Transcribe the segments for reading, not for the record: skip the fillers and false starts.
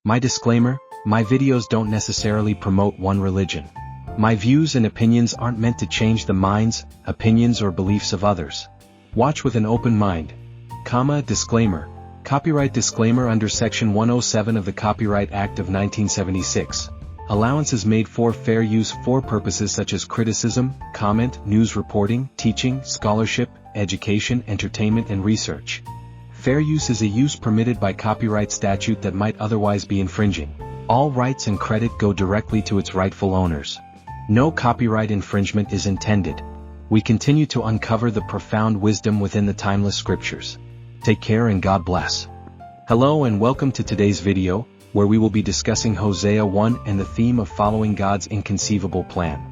My disclaimer, my videos don't necessarily promote one religion. My views and opinions aren't meant to change the minds, opinions or beliefs of others. Watch with an open mind. Disclaimer. Copyright disclaimer under Section 107 of the Copyright Act of 1976. Allowance is made for fair use for purposes such as criticism, comment, news reporting, teaching, scholarship, education, entertainment and research. Fair use is a use permitted by copyright statute that might otherwise be infringing. All rights and credit go directly to its rightful owners. No copyright infringement is intended. We continue to uncover the profound wisdom within the timeless scriptures. Take care and God bless. Hello and welcome to today's video, where we will be discussing Hosea 1 and the theme of following God's inconceivable plan.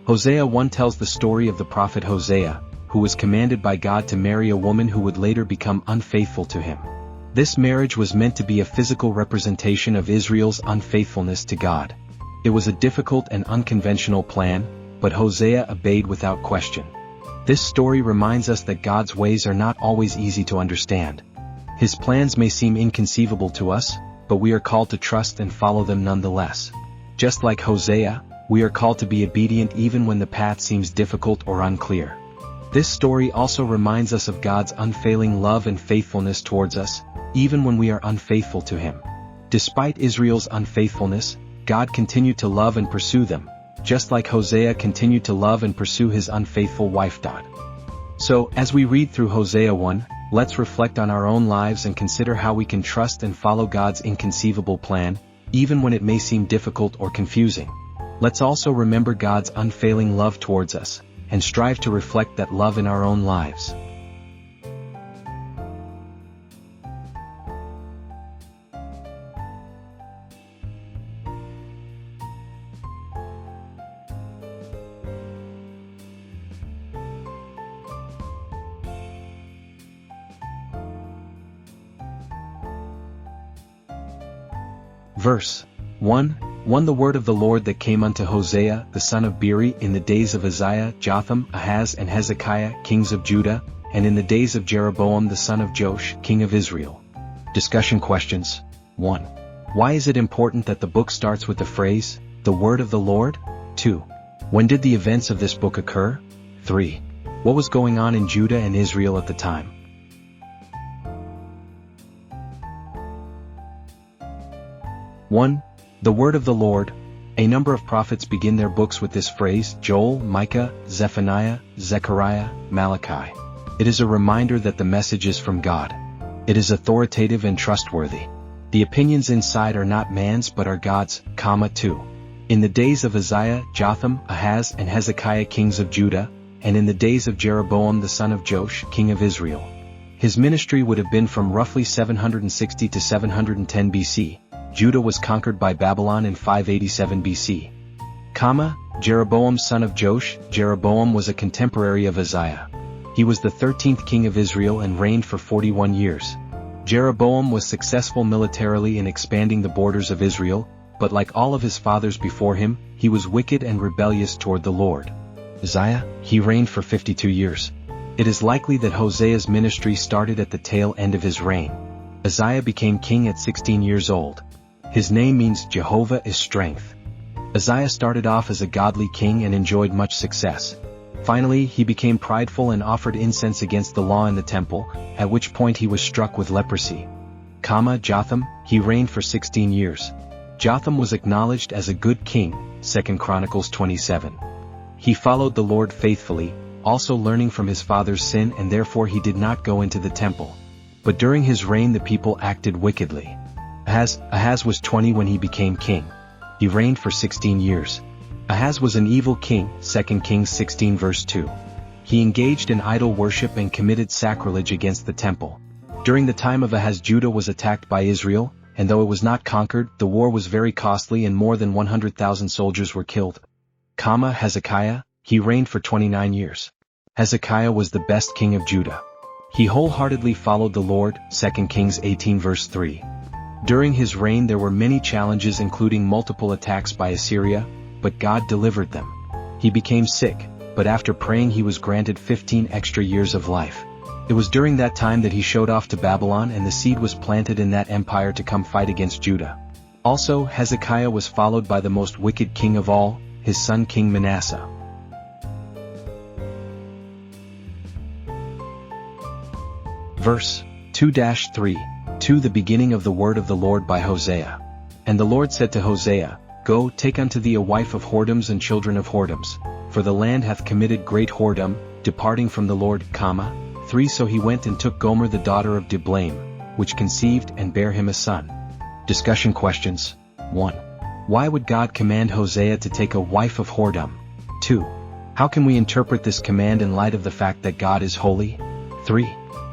Hosea 1 tells the story of the prophet Hosea, who was commanded by God to marry a woman who would later become unfaithful to him. This marriage was meant to be a physical representation of Israel's unfaithfulness to God. It was a difficult and unconventional plan, but Hosea obeyed without question. This story reminds us that God's ways are not always easy to understand. His plans may seem inconceivable to us, but we are called to trust and follow them nonetheless. Just like Hosea, we are called to be obedient even when the path seems difficult or unclear. This story also reminds us of God's unfailing love and faithfulness towards us, even when we are unfaithful to Him. Despite Israel's unfaithfulness, God continued to love and pursue them, just like Hosea continued to love and pursue his unfaithful wife. So, as we read through Hosea 1, let's reflect on our own lives and consider how we can trust and follow God's inconceivable plan, even when it may seem difficult or confusing. Let's also remember God's unfailing love towards us, and strive to reflect that love in our own lives. Verse 1. The word of the Lord that came unto Hosea, the son of Beeri, in the days of Uzziah, Jotham, Ahaz, and Hezekiah, kings of Judah, and in the days of Jeroboam the son of Joash, king of Israel. Discussion questions. 1. Why is it important that the book starts with the phrase, the word of the Lord? 2. When did the events of this book occur? 3. What was going on in Judah and Israel at the time? One. The word of the Lord. A number of prophets begin their books with this phrase: Joel, Micah, Zephaniah, Zechariah, Malachi. It is a reminder that the message is from God. It is authoritative and trustworthy. The opinions inside are not man's but are God's. 2. In the days of Uzziah, Jotham, Ahaz, and Hezekiah, kings of Judah, and in the days of Jeroboam the son of Joash, king of Israel. His ministry would have been from roughly 760 to 710 BC. Judah was conquered by Babylon in 587 BC. Jeroboam son of Joash. Jeroboam was a contemporary of Uzziah. He was the 13th king of Israel and reigned for 41 years. Jeroboam was successful militarily in expanding the borders of Israel, but like all of his fathers before him, he was wicked and rebellious toward the Lord. Uzziah, he reigned for 52 years. It is likely that Hosea's ministry started at the tail end of his reign. Uzziah became king at 16 years old. His name means Jehovah is strength. Uzziah started off as a godly king and enjoyed much success. Finally, he became prideful and offered incense against the law in the temple, at which point he was struck with leprosy. Jotham, he reigned for 16 years. Jotham was acknowledged as a good king, 2 Chronicles 27. He followed the Lord faithfully, also learning from his father's sin, and therefore he did not go into the temple. But during his reign the people acted wickedly. Ahaz was 20 when he became king. He reigned for 16 years. Ahaz was an evil king, 2 Kings 16 verse 2. He engaged in idol worship and committed sacrilege against the temple. During the time of Ahaz, Judah was attacked by Israel, and though it was not conquered, the war was very costly and more than 100,000 soldiers were killed. Hezekiah, he reigned for 29 years. Hezekiah was the best king of Judah. He wholeheartedly followed the Lord, 2 Kings 18 verse 3. During his reign there were many challenges including multiple attacks by Assyria, but God delivered them. He became sick, but after praying he was granted 15 extra years of life. It was during that time that he showed off to Babylon and the seed was planted in that empire to come fight against Judah. Also, Hezekiah was followed by the most wicked king of all, his son King Manasseh. Verse 2-3, to the beginning of the word of the Lord by Hosea. And the Lord said to Hosea, Go, take unto thee a wife of whoredoms and children of whoredoms, for the land hath committed great whoredom, departing from the Lord, 3 So he went and took Gomer the daughter of Diblaim, which conceived and bare him a son. Discussion questions. 1. Why would God command Hosea to take a wife of whoredom? 2. How can we interpret this command in light of the fact that God is holy? 3.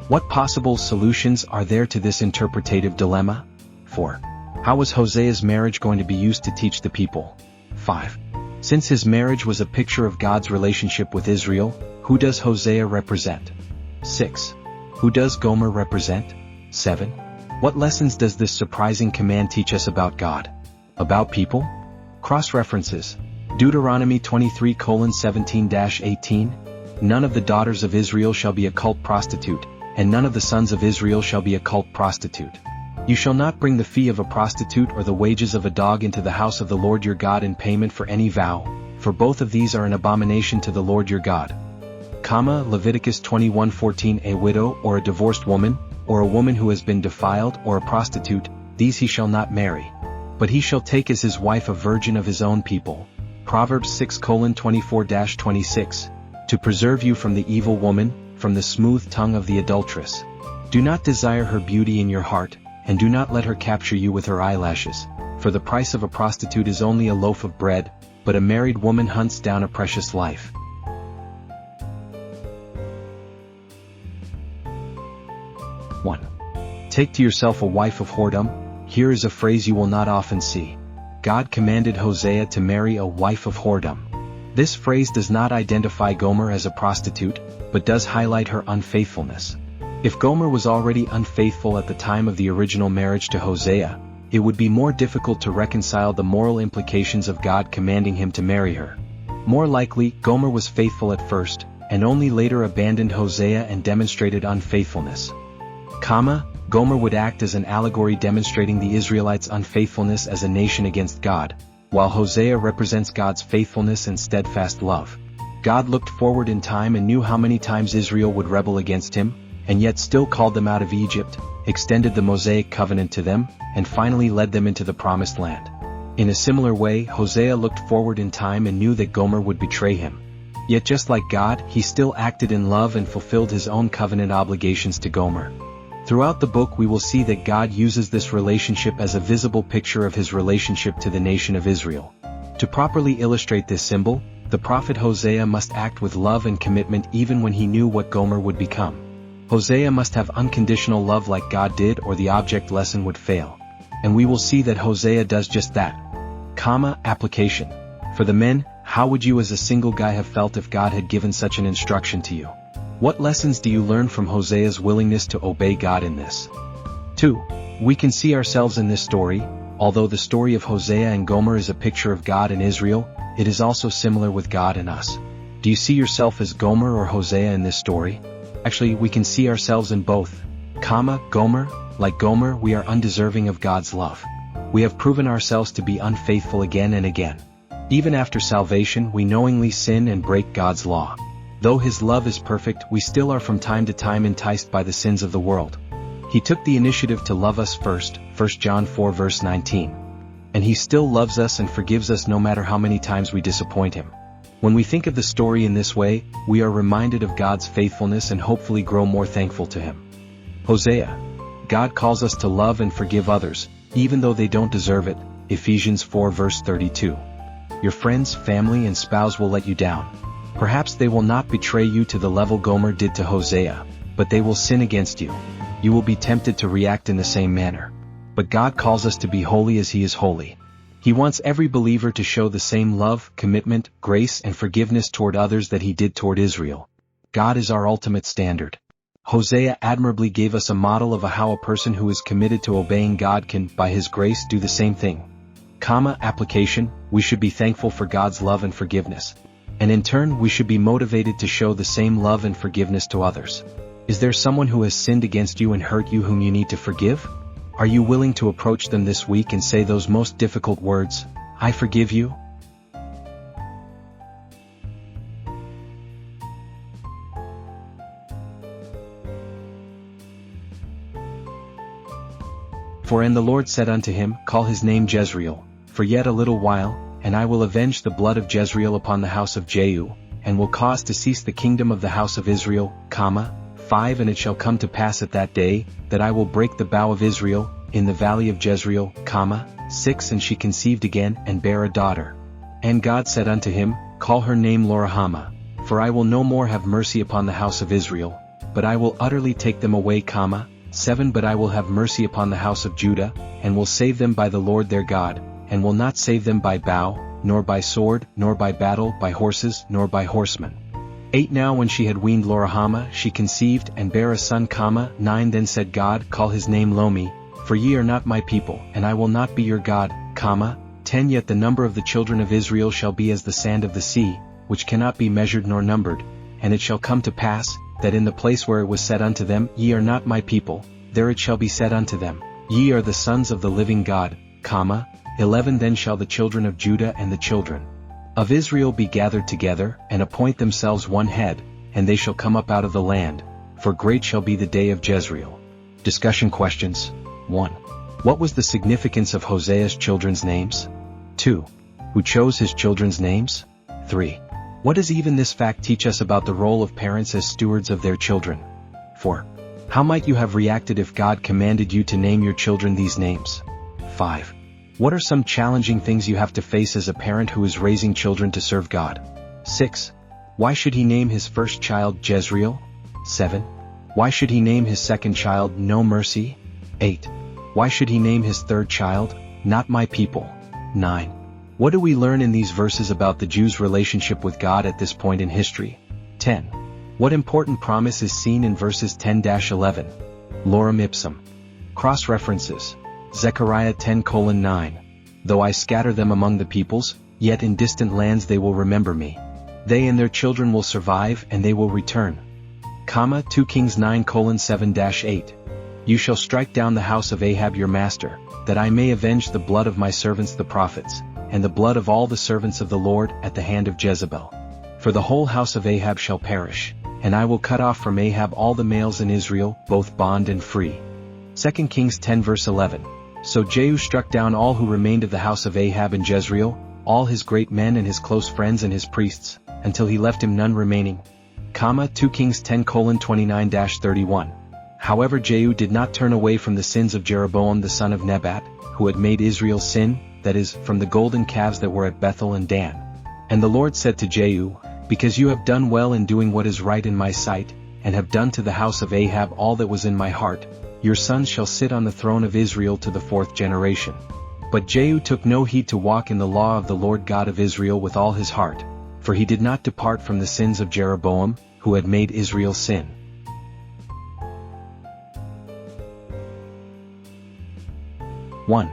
What possible solutions are there to this interpretative dilemma? 4. How was Hosea's marriage going to be used to teach the people? 5. Since his marriage was a picture of God's relationship with Israel, who does Hosea represent? 6. Who does Gomer represent? 7. What lessons does this surprising command teach us about God? About people? Cross-references. Deuteronomy 23:17-18. None of the daughters of Israel shall be a cult prostitute, and none of the sons of Israel shall be a cult prostitute. You shall not bring the fee of a prostitute or the wages of a dog into the house of the Lord your God in payment for any vow, for both of these are an abomination to the Lord your God. Leviticus 21:14 A widow or a divorced woman, or a woman who has been defiled or a prostitute, these he shall not marry. But he shall take as his wife a virgin of his own people. Proverbs 6:24-26, to preserve you from the evil woman, from the smooth tongue of the adulteress. Do not desire her beauty in your heart, and do not let her capture you with her eyelashes, for the price of a prostitute is only a loaf of bread, but a married woman hunts down a precious life. 1. Take to yourself a wife of whoredom. Here is a phrase you will not often see. God commanded Hosea to marry a wife of whoredom. This phrase does not identify Gomer as a prostitute, but does highlight her unfaithfulness. If Gomer was already unfaithful at the time of the original marriage to Hosea, it would be more difficult to reconcile the moral implications of God commanding him to marry her. More likely, Gomer was faithful at first, and only later abandoned Hosea and demonstrated unfaithfulness. Gomer would act as an allegory demonstrating the Israelites' unfaithfulness as a nation against God, while Hosea represents God's faithfulness and steadfast love. God looked forward in time and knew how many times Israel would rebel against him, and yet still called them out of Egypt, extended the Mosaic covenant to them, and finally led them into the promised land. In a similar way, Hosea looked forward in time and knew that Gomer would betray him. Yet just like God, he still acted in love and fulfilled his own covenant obligations to Gomer. Throughout the book we will see that God uses this relationship as a visible picture of his relationship to the nation of Israel. To properly illustrate this symbol, the prophet Hosea must act with love and commitment even when he knew what Gomer would become. Hosea must have unconditional love like God did, or the object lesson would fail. And we will see that Hosea does just that. Application. For the men, how would you as a single guy have felt if God had given such an instruction to you? What lessons do you learn from Hosea's willingness to obey God in this? 2. We can see ourselves in this story. Although the story of Hosea and Gomer is a picture of God and Israel, it is also similar with God and us. Do you see yourself as Gomer or Hosea in this story? Actually, we can see ourselves in both. Gomer, like Gomer, we are undeserving of God's love. We have proven ourselves to be unfaithful again and again. Even after salvation, we knowingly sin and break God's law. Though his love is perfect, we still are from time to time enticed by the sins of the world. He took the initiative to love us first, 1 John 4 verse 19. And he still loves us and forgives us no matter how many times we disappoint him. When we think of the story in this way, we are reminded of God's faithfulness and hopefully grow more thankful to him. Hosea. God calls us to love and forgive others, even though they don't deserve it, Ephesians 4 verse 32. Your friends, family and spouse will let you down. Perhaps they will not betray you to the level Gomer did to Hosea, but they will sin against you. You will be tempted to react in the same manner. But God calls us to be holy as he is holy. He wants every believer to show the same love, commitment, grace and forgiveness toward others that he did toward Israel. God is our ultimate standard. Hosea admirably gave us a model of how a person who is committed to obeying God can, by His grace, do the same thing. Application, we should be thankful for God's love and forgiveness. And in turn we should be motivated to show the same love and forgiveness to others. Is there someone who has sinned against you and hurt you whom you need to forgive? Are you willing to approach them this week and say those most difficult words, "I forgive you"? And the Lord said unto him, Call his name Jezreel, for yet a little while, and I will avenge the blood of Jezreel upon the house of Jehu, and will cause to cease the kingdom of the house of Israel, 5 And it shall come to pass at that day, that I will break the bow of Israel, in the valley of Jezreel, 6 And she conceived again, and bare a daughter. And God said unto him, Call her name Loruhamah, for I will no more have mercy upon the house of Israel, but I will utterly take them away, 7 But I will have mercy upon the house of Judah, and will save them by the Lord their God, and will not save them by bow, nor by sword, nor by battle, by horses, nor by horsemen. 8 Now when she had weaned Loruhamah, she conceived, and bare a son, 9 Then said God, Call his name Lomi, for ye are not my people, and I will not be your God, 10 Yet the number of the children of Israel shall be as the sand of the sea, which cannot be measured nor numbered, and it shall come to pass, that in the place where it was said unto them, Ye are not my people, there it shall be said unto them, Ye are the sons of the living God, 11 Then shall the children of Judah and the children of Israel be gathered together, and appoint themselves one head, and they shall come up out of the land, for great shall be the day of Jezreel. Discussion questions. 1. What was the significance of Hosea's children's names? 2. Who chose his children's names? 3. What does even this fact teach us about the role of parents as stewards of their children? 4. How might you have reacted if God commanded you to name your children these names? 5. What are some challenging things you have to face as a parent who is raising children to serve God? 6. Why should he name his first child Jezreel? 7. Why should he name his second child No Mercy? 8. Why should he name his third child Not My People? 9. What do we learn in these verses about the Jews' relationship with God at this point in history? 10. What important promise is seen in verses 10-11? Lorem ipsum. Cross-references. Zechariah 10:9. Though I scatter them among the peoples, yet in distant lands they will remember me. They and their children will survive, and they will return. 2 Kings 9:7-8. You shall strike down the house of Ahab your master, that I may avenge the blood of my servants the prophets, and the blood of all the servants of the Lord at the hand of Jezebel. For the whole house of Ahab shall perish, and I will cut off from Ahab all the males in Israel, both bond and free. 2 Kings 10:11. So Jehu struck down all who remained of the house of Ahab in Jezreel, all his great men and his close friends and his priests, until he left him none remaining. 2 Kings 10:29-31. However, Jehu did not turn away from the sins of Jeroboam the son of Nebat, who had made Israel sin, that is, from the golden calves that were at Bethel and Dan. And the Lord said to Jehu, Because you have done well in doing what is right in my sight, and have done to the house of Ahab all that was in my heart, your sons shall sit on the throne of Israel to the 4th generation. But Jehu took no heed to walk in the law of the Lord God of Israel with all his heart, for he did not depart from the sins of Jeroboam, who had made Israel sin. (1)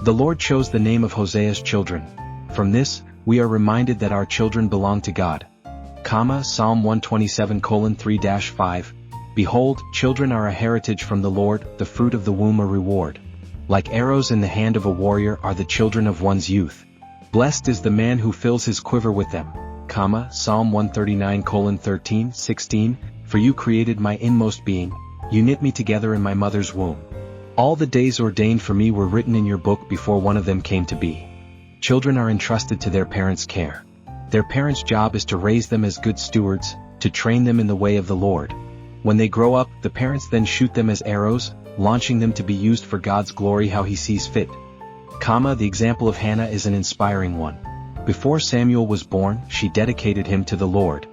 The Lord chose the name of Hosea's children. From this, we are reminded that our children belong to God. Psalm 127:3-5. Behold, children are a heritage from the Lord, the fruit of the womb a reward. Like arrows in the hand of a warrior are the children of one's youth. Blessed is the man who fills his quiver with them. Psalm 139:13-16. For you created my inmost being, you knit me together in my mother's womb. All the days ordained for me were written in your book before one of them came to be. Children are entrusted to their parents' care. Their parents' job is to raise them as good stewards, to train them in the way of the Lord. When they grow up, the parents then shoot them as arrows, launching them to be used for God's glory how he sees fit. The example of Hannah is an inspiring one. Before Samuel was born, she dedicated him to the Lord.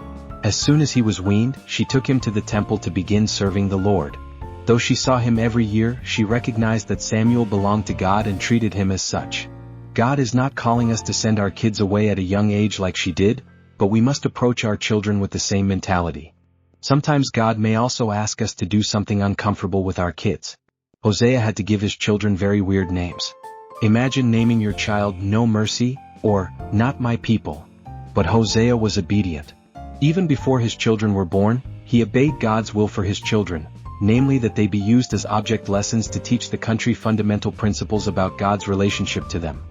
As soon as he was weaned, she took him to the temple to begin serving the Lord. Though she saw him every year, she recognized that Samuel belonged to God and treated him as such. God is not calling us to send our kids away at a young age like she did, but we must approach our children with the same mentality. Sometimes God may also ask us to do something uncomfortable with our kids. Hosea had to give his children very weird names. Imagine naming your child No Mercy, or Not My People. But Hosea was obedient. Even before his children were born, he obeyed God's will for his children, namely that they be used as object lessons to teach the country fundamental principles about God's relationship to them.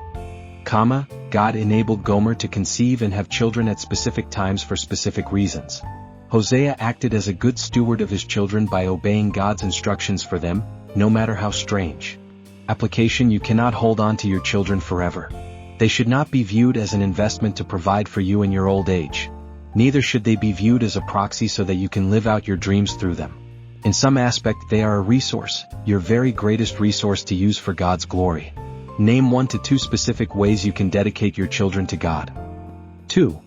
God enabled Gomer to conceive and have children at specific times for specific reasons. Hosea acted as a good steward of his children by obeying God's instructions for them, no matter how strange. Application: you cannot hold on to your children forever. They should not be viewed as an investment to provide for you in your old age. Neither should they be viewed as a proxy so that you can live out your dreams through them. In some aspect they are a resource, your very greatest resource to use for God's glory. Name 1 to 2 specific ways you can dedicate your children to God. 2.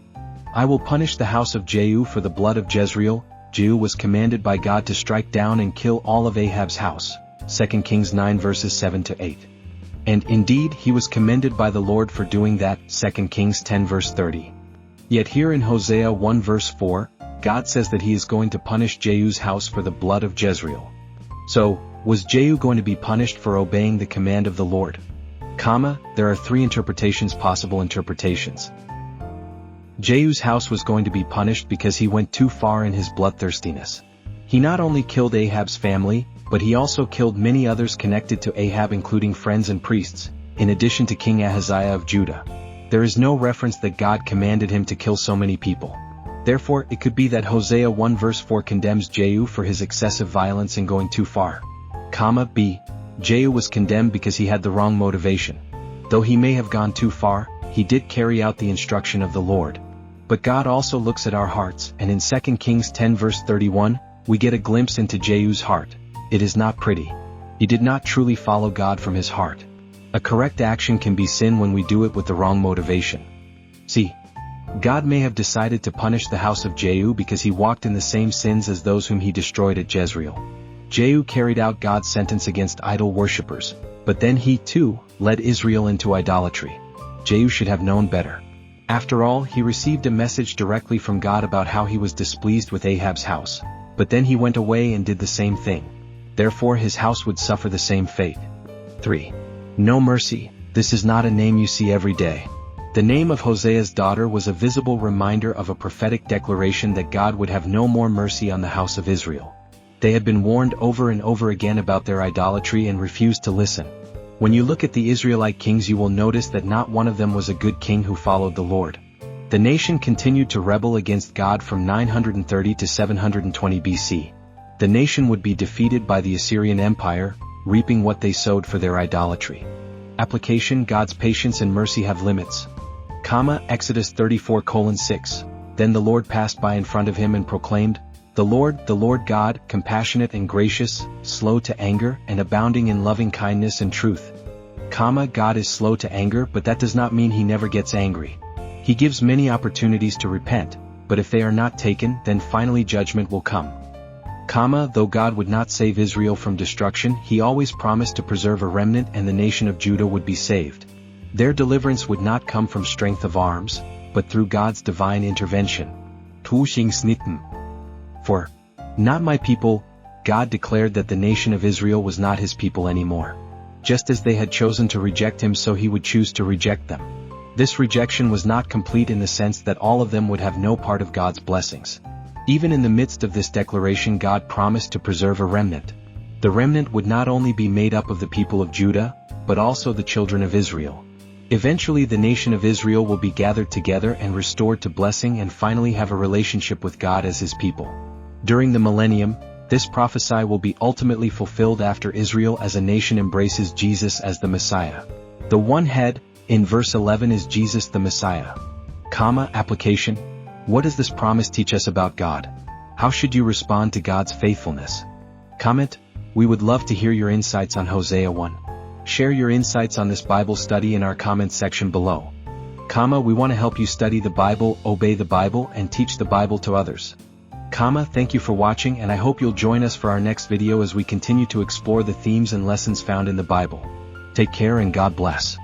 I will punish the house of Jehu for the blood of Jezreel. Jehu was commanded by God to strike down and kill all of Ahab's house. 2 Kings 9 verses 7 to 8. And indeed he was commended by the Lord for doing that. 2 Kings 10 verse 30. Yet here in Hosea 1 verse 4, God says that he is going to punish Jehu's house for the blood of Jezreel. So, was Jehu going to be punished for obeying the command of the Lord? There are 3 possible interpretations. Jehu's house was going to be punished because he went too far in his bloodthirstiness. He not only killed Ahab's family, but he also killed many others connected to Ahab, including friends and priests, in addition to King Ahaziah of Judah. There is no reference that God commanded him to kill so many people. Therefore, it could be that Hosea 1 verse 4 condemns Jehu for his excessive violence and going too far. B. Jehu was condemned because he had the wrong motivation. Though he may have gone too far, he did carry out the instruction of the Lord. But God also looks at our hearts, and in 2 Kings 10 verse 31, we get a glimpse into Jehu's heart. It is not pretty. He did not truly follow God from his heart. A correct action can be sin when we do it with the wrong motivation. See, God may have decided to punish the house of Jehu because he walked in the same sins as those whom he destroyed at Jezreel. Jehu carried out God's sentence against idol worshippers, but then he too led Israel into idolatry. Jehu should have known better. After all, he received a message directly from God about how he was displeased with Ahab's house, but then he went away and did the same thing. Therefore his house would suffer the same fate. 3. No Mercy. This is not a name you see every day. The name of Hosea's daughter was a visible reminder of a prophetic declaration that God would have no more mercy on the house of Israel. They had been warned over and over again about their idolatry and refused to listen. When you look at the Israelite kings, you will notice that not one of them was a good king who followed the Lord. The nation continued to rebel against God from 930 to 720 BC. The nation would be defeated by the Assyrian Empire, reaping what they sowed for their idolatry. Application: God's patience and mercy have limits. Exodus 34:6. Then the Lord passed by in front of him and proclaimed, the Lord God, compassionate and gracious, slow to anger and abounding in loving kindness and truth. God is slow to anger, but that does not mean he never gets angry. He gives many opportunities to repent, but if they are not taken, then finally judgment will come. Though God would not save Israel from destruction, he always promised to preserve a remnant and the nation of Judah would be saved. Their deliverance would not come from strength of arms, but through God's divine intervention. For, not my people, God declared that the nation of Israel was not his people anymore. Just as they had chosen to reject him, so he would choose to reject them. This rejection was not complete in the sense that all of them would have no part of God's blessings. Even in the midst of this declaration, God promised to preserve a remnant. The remnant would not only be made up of the people of Judah, but also the children of Israel. Eventually the nation of Israel will be gathered together and restored to blessing and finally have a relationship with God as his people. During the millennium, this prophecy will be ultimately fulfilled after Israel as a nation embraces Jesus as the Messiah. The one head, in verse 11, is Jesus the Messiah. Application: what does this promise teach us about God? How should you respond to God's faithfulness? Comment: we would love to hear your insights on Hosea 1. Share your insights on this Bible study in our comments section below. We want to help you study the Bible, obey the Bible, and teach the Bible to others. Thank you for watching, and I hope you'll join us for our next video as we continue to explore the themes and lessons found in the Bible. Take care and God bless.